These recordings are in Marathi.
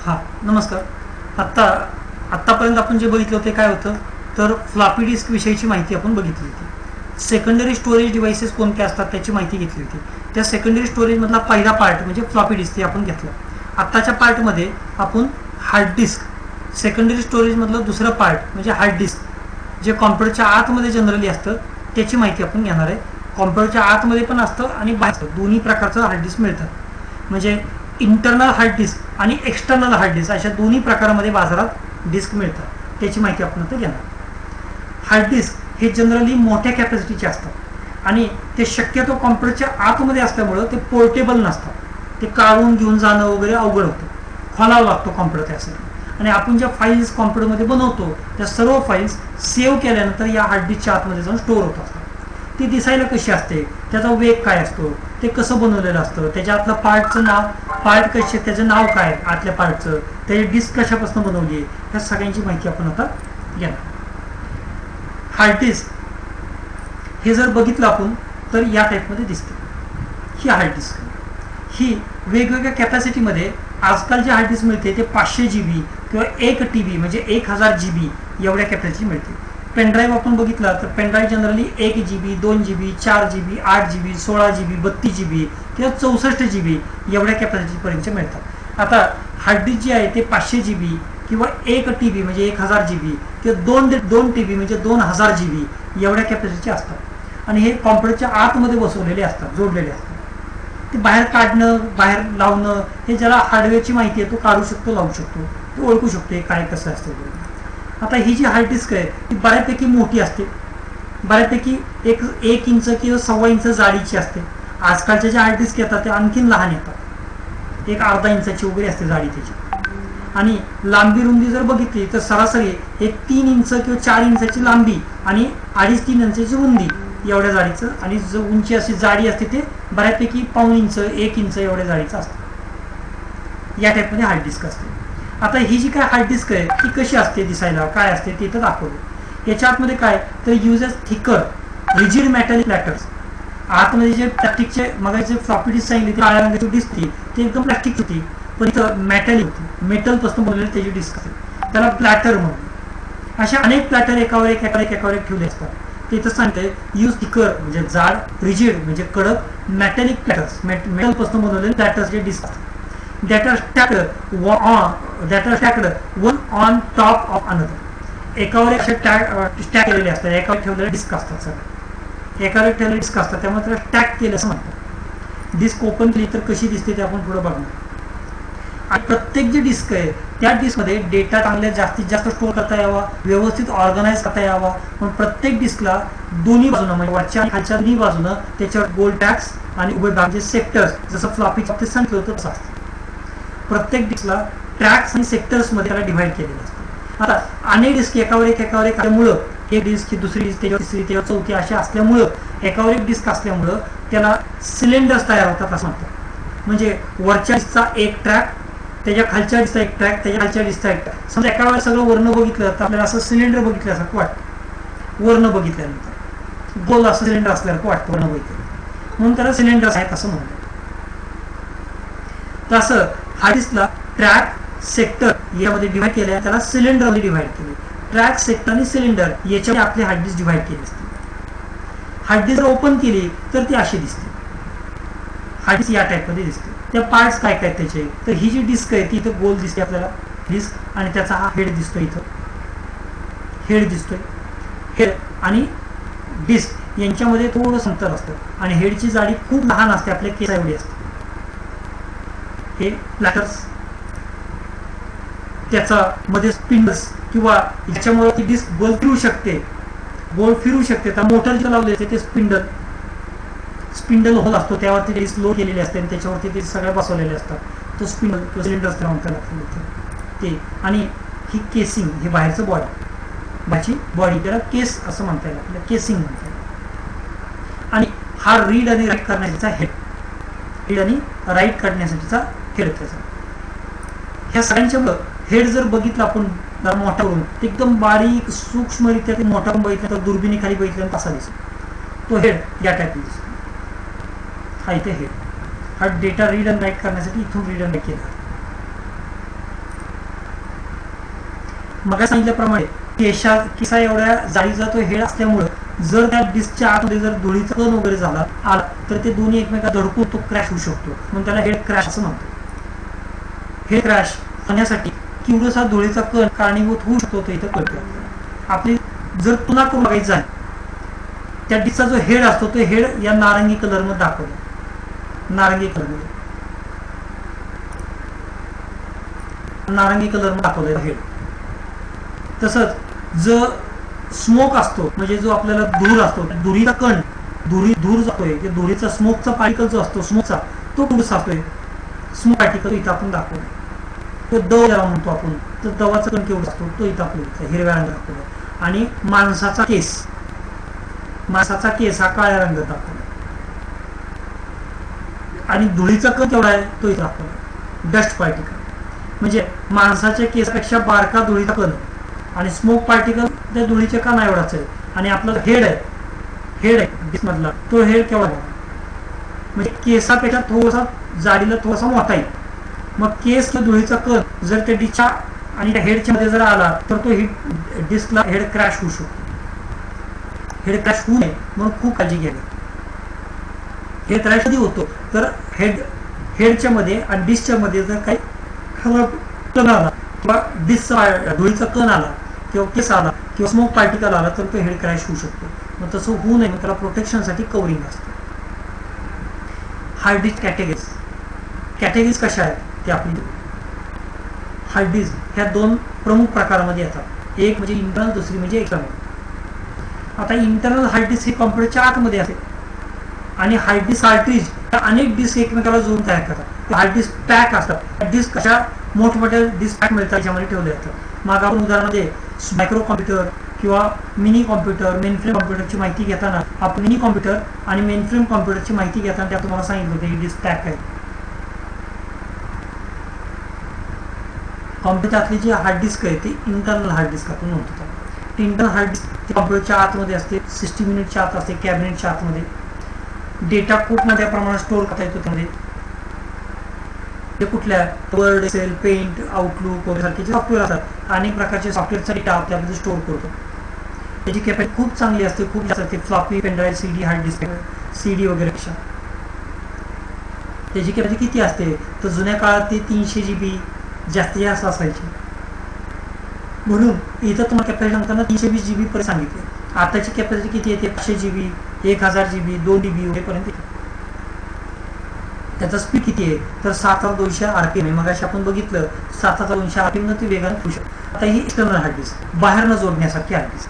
हां नमस्कार. आत्तापर्यंत आपण जे बघितलं होते काय होतं तर फ्लॉपी डिस्क विषयीची माहिती आपण बघितली होती. सेकंडरी स्टोरेज डिव्हाइसेस कोणते असतात त्याची माहिती घेतली होती. त्या सेकंडरी स्टोरेजमधला पहिला पार्ट म्हणजे फ्लॉपी डिस्क ते आपण घेतलं. आत्ताच्या पार्टमध्ये आपण हार्ड डिस्क, सेकंडरी स्टोरेजमधलं दुसरं पार्ट म्हणजे हार्ड डिस्क जे कॉम्प्युटरच्या आतमध्ये जनरली असतं त्याची माहिती आपण घेणार आहे. कॉम्प्युटरच्या आतमध्ये पण असतं आणि बाहेर दोन्ही प्रकारचं हार्ड डिस्क मिळतं. म्हणजे इंटरनल हार्ड डिस्क आणि एक्सटर्नल हार्ड डिस्क अशा दोन्ही प्रकारामध्ये बाजारात डिस्क मिळतात. त्याची माहिती आपण आता घेणार. हार्ड डिस्क हे जनरली मोठ्या कॅपॅसिटीचे असतात आणि ते शक्यतो कॉम्प्युटरच्या आतमध्ये असल्यामुळं ते पोर्टेबल नसतात. ते काढून घेऊन जाणं वगैरे अवघड होतं, खोलावं लागतो कॉम्प्युटर त्यासाठी. आणि आपण ज्या फाईल्स कॉम्प्युटरमध्ये बनवतो त्या सर्व फाईल्स सेव्ह केल्यानंतर या हार्ड डिस्कच्या आतमध्ये जाऊन स्टोअर होत असतात. ती दिसायला कशी असते, त्याचा वेग काय असतो, ते कसं बनवलेलं असतं, त्याच्या आतलं पार्टचं नाव, पार्ट कसे, त्याचं नाव काय आतल्या पार्टचं, त्याची डिस्क कशापासून बनवली आहे, ह्या सगळ्यांची माहिती आपण आता घेणार. हार्ड डिस्क हे जर बघितलं आपण तर या टाईपमध्ये दिसते. ही हार्ड डिस्क ही वेगवेगळ्या कॅपॅसिटीमध्ये आजकाल जे हार्ड डिस्क मिळते ते 500 GB किंवा 1 TB म्हणजे 1000 GB एवढ्या कॅपॅसिटी मिळते. पेनड्राईव्ह आपण बघितला तर pen drive generally 1 GB, 2 GB, 4 GB, 8 GB, 16 GB, 32 GB किंवा 64 GB एवढ्या कॅपॅसिटीपर्यंत मिळतात. आता हार्ड डिस्क जी आहे ते 500 GB किंवा 1 TB म्हणजे 1000 GB किंवा 2 TB म्हणजे 2000 GB एवढ्या कॅपॅसिटीचे असतात आणि हे कॉम्प्युटरच्या आतमध्ये बसवलेले असतात, जोडलेले असतात. ते बाहेर काढणं, बाहेर लावणं, हे ज्याला हार्डवेअरची माहिती आहे तो काढू शकतो, लावू शकतो, तो ओळखू शकतो हे काय कसं असतं. आता ही जी हार्ड डिस्क आहे ती बऱ्यापैकी मोठी असते, बऱ्यापैकी 1 इंच किंवा 1.25 इंच जाडीची असते. आजकालच्या ज्या हार्ड डिस्क येतात त्या आणखीन लहान येतात, 1 अर्धा इंचाची वगैरे असते जाडी त्याची. आणि लांबी रुंदी जर बघितली तर सरासरी 3 इंच किंवा 4 इंचाची लांबी आणि 2.5-3 इंचाची रुंदी एवढ्या जाडीचं, आणि जो उंची अशी जाडी असते ते बऱ्यापैकी 1.25 इंच 1 इंच एवढ्या जाडीचं असतं. या टाईपमध्ये हार्ड डिस्क असते. आता ही जी काय हार्ड डिस्क आहे ती कशी असते, दिसायला काय असते ते इथं दाखवलं. याच्या आतमध्ये काय तर युजेस थिकर रिजिड मेटॅलिक प्लॅटर्स. आतमध्ये जे प्लास्टिकचे मगाचे फ्लॉपी डिस्क सांगितली ती काळ्या रंगाची डिस्क ती एकदम प्लास्टिक होती, पण इथं मेटॅलिक होती, मेटल पासून बनवलेली त्याची डिस्क असते, त्याला प्लॅटर म्हणून. अशा अनेक प्लॅटर एकावर एक ठेवले असतात. ते इथं सांगते यूज थिकर म्हणजे जाड, रिजिड म्हणजे कडक, मेटॅलिक प्लॅटर्स मेटल पासून बनवलेले प्लॅटर्सचे डिस्क असतात. that are stacked one on top of another. एकावर एक स्टॅक केलेले असतात, एकावर ठेवलेले डिस्क असतात, सगळे एकावर ठेवलेले डिस्क असतात, त्यामुळे त्याला स्टॅक केलं असं म्हणतात. डिस्क ओपन केली तर कशी दिसते ते आपण पुढे बघणार. आणि प्रत्येक जी डिस्क आहे त्या डिस्कमध्ये डेटा चांगल्या जास्तीत जास्त स्टोअर करता यावा, व्यवस्थित ऑर्गनाईज करता यावा, म्हणून प्रत्येक डिस्कला दोन्ही बाजूनं म्हणजे वरच्या आणि खालच्या दोन्ही बाजूनं त्याच्यावर गोल टॅग्स आणि उभे म्हणजे सेक्टर्स, जसं फ्लॉपीच्या बाबतीत सांगितलं होतं तसं असतं. प्रत्येक डिस्कला ट्रॅक्स आणि सेक्टर्स मध्ये त्याला डिव्हाइड केलेलं असतं. आता अनेक डिस्क एकावर एक असल्यामुळं एक डिस्क, दुसरी डिस्क, त्याच्यावर तिसरी, त्याच्यावर चौथी अशा असल्यामुळं एकावर एक डिस्क असल्यामुळं त्याला सिलेंडर्स तयार होतात असं म्हणतात. म्हणजे वरच्या डिस्कचा एक ट्रॅक, त्याच्या खालच्या डिस्कचा एक ट्रॅक, त्याच्या खालच्या डिस्कचा एक ट्रॅक. समजा एका वेळेला सगळं वर्ण बघितलं तर आपल्याला असं सिलेंडर बघितल्यासारखं वाटतं. वर्ण बघितल्यानंतर गोल असं सिलेंडर असल्यासारखं वाटतं वर्ण बघितलं, म्हणून त्याला सिलेंडर्स आहेत असं म्हणतात. तसं हार्ड डिस्कला ट्रॅक, सेक्टर यामध्ये डिव्हाइड केले, त्याला सिलेंडर मध्ये डिव्हाइड केले. ट्रॅक, सेक्टर आणि सिलेंडर याच्यामध्ये आपली हार्ड डिस्क डिव्हाइड केली असते. हार्ड डिस्क ओपन केली तर ती अशी दिसते. हार्ड डिस्क या टाईप मध्ये दिसते. त्या पार्ट्स काय काय त्याचे, तर ही जी डिस्क आहे ती इथं गोल दिसते आपल्याला डिस्क, आणि त्याचा हा हेड दिसतोय, इथं हेड दिसतोय. हेड आणि डिस्क यांच्यामध्ये थोडंसं अंतर असतं आणि हेडची जाडी खूप लहान असते, आपल्या केसा एवढी असते. हे प्लॅटर्स, त्याचा मध्ये स्पिंडल्स किंवा याच्यामुळे ती डिस्क गोल फिरू शकते, त्या मोटर जे लावले असते ते स्पिंडल होल असतो, त्यावरती डिस्क लोड केलेली असते आणि त्याच्यावरती ते सगळे बसवलेले असतात. तो स्पिंडल किंवा सिलेंडर्स ते. आणि ही केसिंग, हे बाहेरचं बॉडी त्याला केस असं म्हणता येईल, आपल्याला केसिंग म्हणता येईल. आणि हा रीड आणि राईट करण्याचा हेड आणि राईट काढण्यासाठीचा हेड त्याचा. ह्या सगळ्यांच्या हेड जर बघितलं आपण मोठा करून एकदम बारीक सूक्ष्मरित्या ते मोठा बघितलं तर दुर्बिणी खाली बघितलं तसा दिसतो. तो हेड या टाईप दिसतो. हा इथे हेड, हा डेटा रीड अँड राईट करण्यासाठी इथून रीड अँड राईट केला. मग सांगितल्याप्रमाणे केसा एवढ्या जाळीचा तो हेड असल्यामुळं जर त्या डिस्कच्या आतमध्ये जर धुळीचा कण वगैरे झाला आला तर ते दोन्ही एकमेकात धडकून तो क्रॅश होऊ शकतो, म्हणून त्याला हेड क्रॅश असं म्हणतो. हेड क्रॅश होण्यासाठी केवढासा धुळीचा कण कारणीभूत होऊ शकतो तो इथं कळतो. आपली जर तुलना करून बघायचं आहे, त्या डिस्कचा जो हेड असतो तो हेड या नारंगी कलर मध्ये दाखवला, नारंगी कलर मध्ये दाखवलं हेड. तसंच जो स्मोक असतो म्हणजे जो आपल्याला धूर असतो, धुरीचा कण धूर जातोय, धुरीचा स्मोकचा पार्टिकल जो असतो स्मोकचा तो कुठं जातोय, स्मोक पार्टिकल इथं आपण दाखवलं. तो दव ज्याला म्हणतो आपण, तर दवाचा कण केवढा असतो तो इथं आपल्याला हिरव्या रंगात दाखवला. आणि माणसाचा केस हा काळ्या रंगात दाखवला. आणि धुळीचा कण केवढा आहे तो इथं दाखवला, डस्ट पार्टिकल. म्हणजे माणसाच्या केसापेक्षा बारका धुळीचा कण आणि स्मोक पार्टिकल त्या धुळीच्या कणा एवढाच आहे. आणि आपला हेड आहे मधला तो हेड केवढा आहे, म्हणजे केसापेक्षा थोडासा जाडीला थोडासा मोठा आहे. मग केस किंवा धुळीचा कण जर त्या डिस्कच्या आणि त्या हेडच्या मध्ये जर आला तर तो डिस्कला हेड क्रॅश होऊ शकतो. हेड क्रॅश होऊ नये म्हणून खूप काळजी घ्यावी. हेड क्रॅश कधी होतो तर हेडच्या मध्ये आणि डिस्कच्या मध्ये जर काही खराब कण आला किंवा डिस्कचा धुळीचा कण आला किंवा केस आला किंवा स्मोक पार्टिकल आला तर तो हेड क्रॅश होऊ शकतो. मग तसं होऊ नये, मग त्याला प्रोटेक्शनसाठी कव्हरिंग असतं. हार्ड डिस्क कॅटेगरीज कशा आहेत ते आपली. हार्ड डिस्क ह्या दोन प्रमुख प्रकारामध्ये येतात, एक म्हणजे इंटरनल, दुसरी म्हणजे एक्सटर्नल. आता इंटरनल हार्ड डिस्क हे कॉम्प्युटरच्या आतमध्ये असते आणि हार्ड डिस्क कार्ट्रिज अनेक डिस्क एकमेकाला जोडून तयार करतात. हार्ड डिस्क पॅक असतात, डिस्क कशा मोठमोठ्या डिस्क पॅक मिळतात त्याच्यामध्ये ठेवले जातात. मग आपण उदाहरणामध्ये मायक्रो कॉम्प्युटर किंवा मिनी कॉम्प्युटर, मेनफ्रेम कॉम्प्युटरची माहिती घेताना आपण मिनी कॉम्प्युटर आणि मेनफ्रेम कॉम्प्युटरची माहिती घेताना त्या तुम्हाला सांगितलं होतं ही डिस्क पॅक आहे. कॉम्प्युटरातली जी हार्ड डिस्क आहे ती इंटरनल हार्ड डिस्क आपण म्हणतो. ती इंटरनल हार्ड डिस्क कॉम्प्युटरच्या आतमध्ये असते, 60 मिनिटच्या आत असते, कॅबिनेटच्या आतमध्ये. डेटा खूप मोठ्या प्रमाणात स्टोअर करता येतो त्यामध्ये. ते कुठल्या वर्ड, एक्सेल, पेंट, आउटलुक वगैरे सारखे जे सॉफ्टवेअर असतात, अनेक प्रकारचे सॉफ्टवेअरचा डेटा त्यामध्ये स्टोअर करतो. त्याची कॅपॅसिटी खूप चांगली असते, खूप जास्त असते. Floppy, pen drive, CD, hard disk, CD वगैरेपेक्षा त्याची कॅपॅसिटी किती असते तर जुन्या काळात ते 300 GB जास्तीत जास्त असायची. म्हणून इथं तुम्हाला कॅपॅसिटी सांगताना 320 GB पर्यंत सांगितले. आताची कॅपॅसिटी किती येते, 500 GB, 1000 GB, 2 DB वगैरेपर्यंत येते. त्याचा स्पीड किती आहे तर 7200 RPM आहे. मगाशी आपण बघितलं 7200 RPM न ते वेगाने फिरू शकतो. आता ही एक्सटर्नल हार्ड डिस्क, बाहेरनं जोडण्यासारखी हार्ड डिस्क.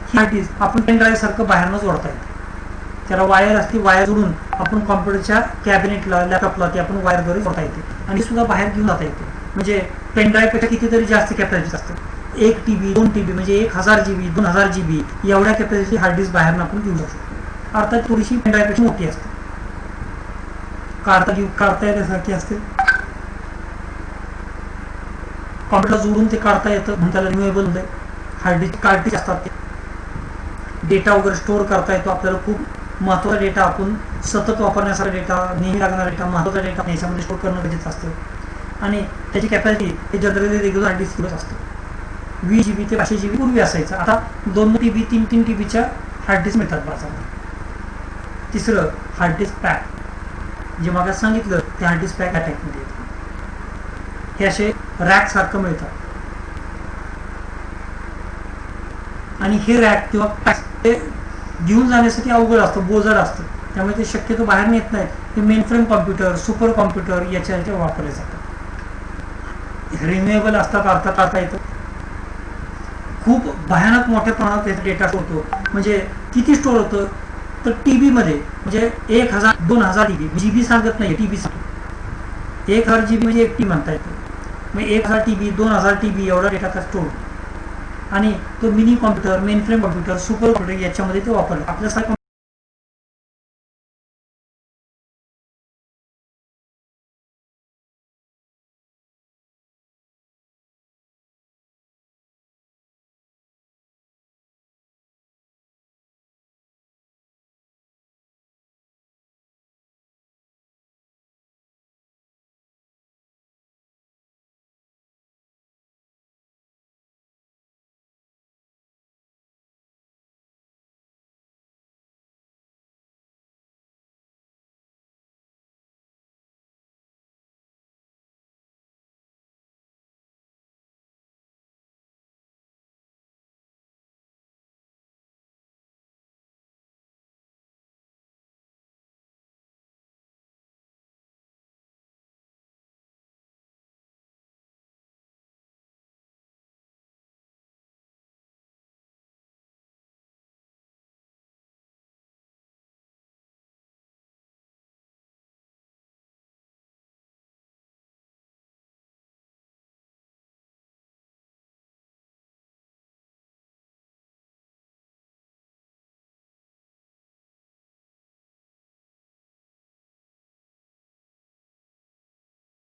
ही हार्ड डिस्क आपण पेन ड्राईव्ह सारखं बाहेरनं जोडता येते. त्याला वायर असते, वायर जोडून आपण कॉम्प्युटरच्या कॅबिनेटला, लॅपटॉपला ते आपण वायरद्वारे जोडता येते आणि सुद्धा बाहेर घेऊन जाता येते. म्हणजे पेन ड्राईव्ह पेक्षा कितीतरी जास्त कॅपॅसिटी असते. 1 TB, 2 TB म्हणजे 1000 GB, 2000 GB एवढ्या कॅपॅसिटी हार्ड डिस्क बाहेरनं आपण घेऊ शकतो. अर्थात थोडीशी पेन ड्राईव्ह पेक्षा मोठी असते, काढता येण्यासारखी असते. कॉम्प्युटर जोडून ते काढता येतं म्हणून त्याला रिन्युएबल होते. हार्ड डिस्क कार्ट्रिज असतात, ते डेटा वगैरे स्टोअर करता येतो. आपल्याला खूप महत्त्वाचा डेटा, आपण सतत वापरण्यासारखा डेटा, नेहमी लागणारा डेटा, महत्त्वाचा डेटा याच्यामध्ये स्टोअर करणं गरजेचं असतं. आणि त्याची कॅपॅसिटी हे जनरली रेग्युलर हार्ड डिस्कच असतं. 20 GB ते 500 GB पूर्वी असायचं. आता 2 TB, 3 TBच्या हार्ड डिस्क मिळतात बाजारात. तिसरं हार्ड डिस्क पॅक, जे मग सांगितलं ते हार्ड डिस्क पॅक अटॅकमध्ये येतं. हे असे रॅक सारखं मिळतात आणि हे रॅक किंवा पॅक ते घेऊन जाण्यासाठी अवघड असतं, बोजड असतं. त्यामुळे ते शक्यतो बाहेर नेत नाहीत. ते मेनफ्रेम कॉम्प्युटर, सुपर कॉम्प्युटर याच्या वापरले जातात. रिन्युएबल असतात, अर्थात काढता येतं. खूप भयानक मोठ्या प्रमाणात त्याचा डेटा होतो. म्हणजे किती स्टोअर होतं तर TB मध्ये म्हणजे 1000, 2000 TB, GB सांगत नाही, TB सांगतो. 1000 GB म्हणजे 1 TB म्हणता येतं. मग 1000 TB, 2000 TB एवढा डेटा त्यात स्टोअर होतो. आणि तो mini computer, mainframe computer, super computer याच्यामध्ये ते वापरलं. आपल्यासारखं